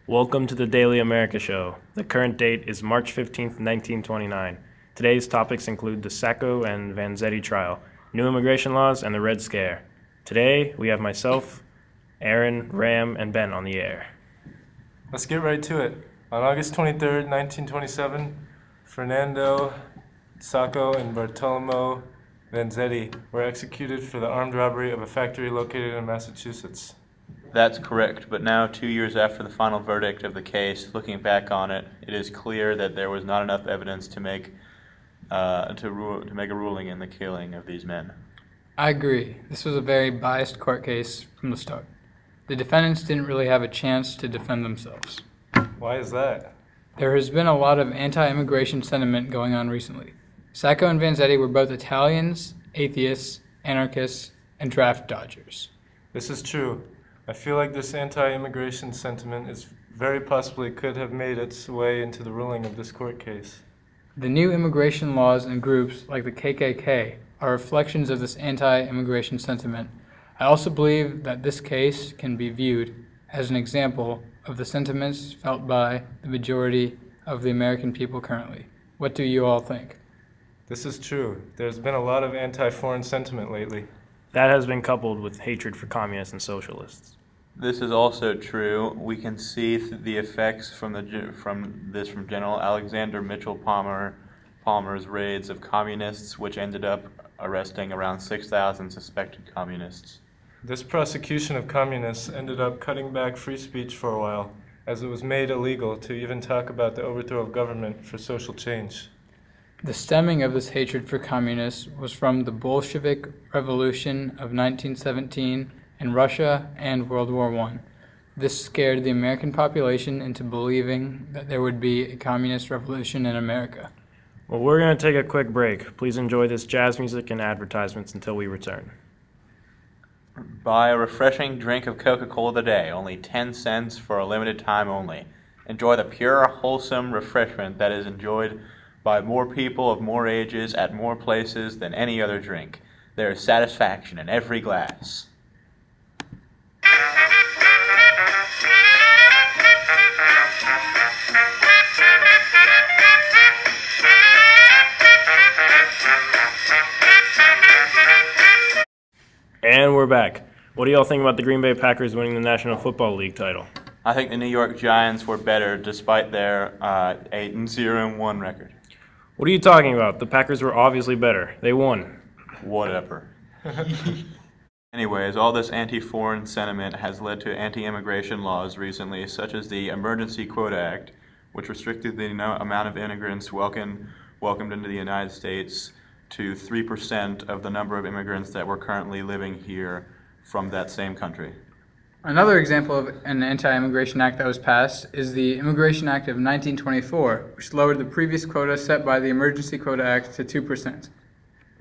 Welcome to the Daily America Show. The current date is March 15th, 1929. Today's topics include the Sacco and Vanzetti trial, new immigration laws, and the Red Scare. Today, we have myself, Aaron, Ram, and Ben on the air. Let's get right to it. On August 23rd, 1927, Fernando, Sacco, and Bartolomeo Vanzetti were executed for the armed robbery of a factory located in Massachusetts. That's correct, but now 2 years after the final verdict of the case, looking back on it, it is clear that there was not enough evidence to make a ruling in the killing of these men. I agree. This was a very biased court case from the start. The defendants didn't really have a chance to defend themselves. Why is that? There has been a lot of anti-immigration sentiment going on recently. Sacco and Vanzetti were both Italians, atheists, anarchists, and draft dodgers. This is true. I feel like this anti-immigration sentiment very possibly could have made its way into the ruling of this court case. The new immigration laws and groups like the KKK are reflections of this anti-immigration sentiment. I also believe that this case can be viewed as an example of the sentiments felt by the majority of the American people currently. What do you all think? This is true. There's been a lot of anti-foreign sentiment lately. That has been coupled with hatred for communists and socialists. This is also true. We can see the effects from General Alexander Mitchell Palmer's raids of communists, which ended up arresting around 6,000 suspected communists. This prosecution of communists ended up cutting back free speech for a while, as it was made illegal to even talk about the overthrow of government for social change. The stemming of this hatred for communists was from the Bolshevik Revolution of 1917 in Russia and World War I. This scared the American population into believing that there would be a communist revolution in America. Well, we're going to take a quick break. Please enjoy this jazz music and advertisements until we return. Buy a refreshing drink of Coca-Cola today, only 10 cents for a limited time only. Enjoy the pure, wholesome refreshment that is enjoyed by more people of more ages at more places than any other drink. There is satisfaction in every glass. And we're back. What do y'all think about the Green Bay Packers winning the National Football League title? I think the New York Giants were better despite their 8-0-1 record. What are you talking about? The Packers were obviously better. They won. Whatever. Anyways, all this anti-foreign sentiment has led to anti-immigration laws recently, such as the Emergency Quota Act, which restricted the amount of immigrants welcomed into the United States to 3% of the number of immigrants that were currently living here from that same country. Another example of an anti-immigration act that was passed is the Immigration Act of 1924, which lowered the previous quota set by the Emergency Quota Act to 2%.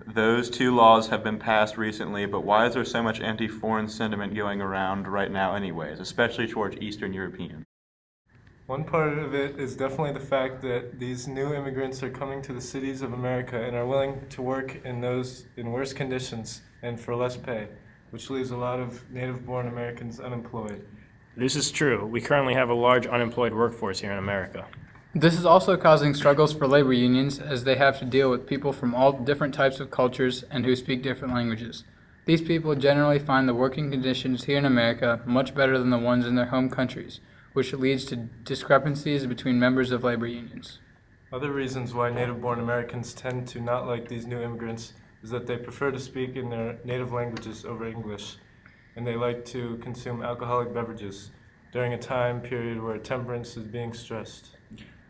Those two laws have been passed recently, but why is there so much anti-foreign sentiment going around right now anyways, especially towards Eastern Europeans? One part of it is definitely the fact that these new immigrants are coming to the cities of America and are willing to work in worse conditions and for less pay, which leaves a lot of native-born Americans unemployed. This is true. We currently have a large unemployed workforce here in America. This is also causing struggles for labor unions as they have to deal with people from all different types of cultures and who speak different languages. These people generally find the working conditions here in America much better than the ones in their home countries, which leads to discrepancies between members of labor unions. Other reasons why native-born Americans tend to not like these new immigrants is that they prefer to speak in their native languages over English, and they like to consume alcoholic beverages during a time period where temperance is being stressed.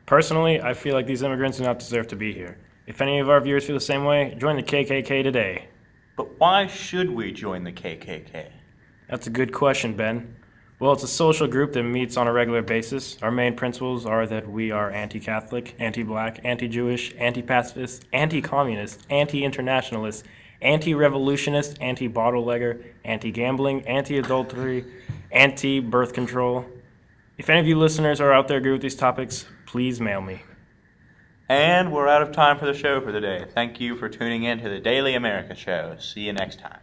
Personally, I feel like these immigrants do not deserve to be here. If any of our viewers feel the same way, join the KKK today. But why should we join the KKK? That's a good question, Ben. Well, it's a social group that meets on a regular basis. Our main principles are that we are anti-Catholic, anti-Black, anti-Jewish, anti-pacifist, anti-communist, anti-internationalist, anti-revolutionist, anti-bottlegger, anti-gambling, anti-adultery, anti-birth control. If any of you listeners are out there agree with these topics, please mail me. And we're out of time for the show for the day. Thank you for tuning in to the Daily America Show. See you next time.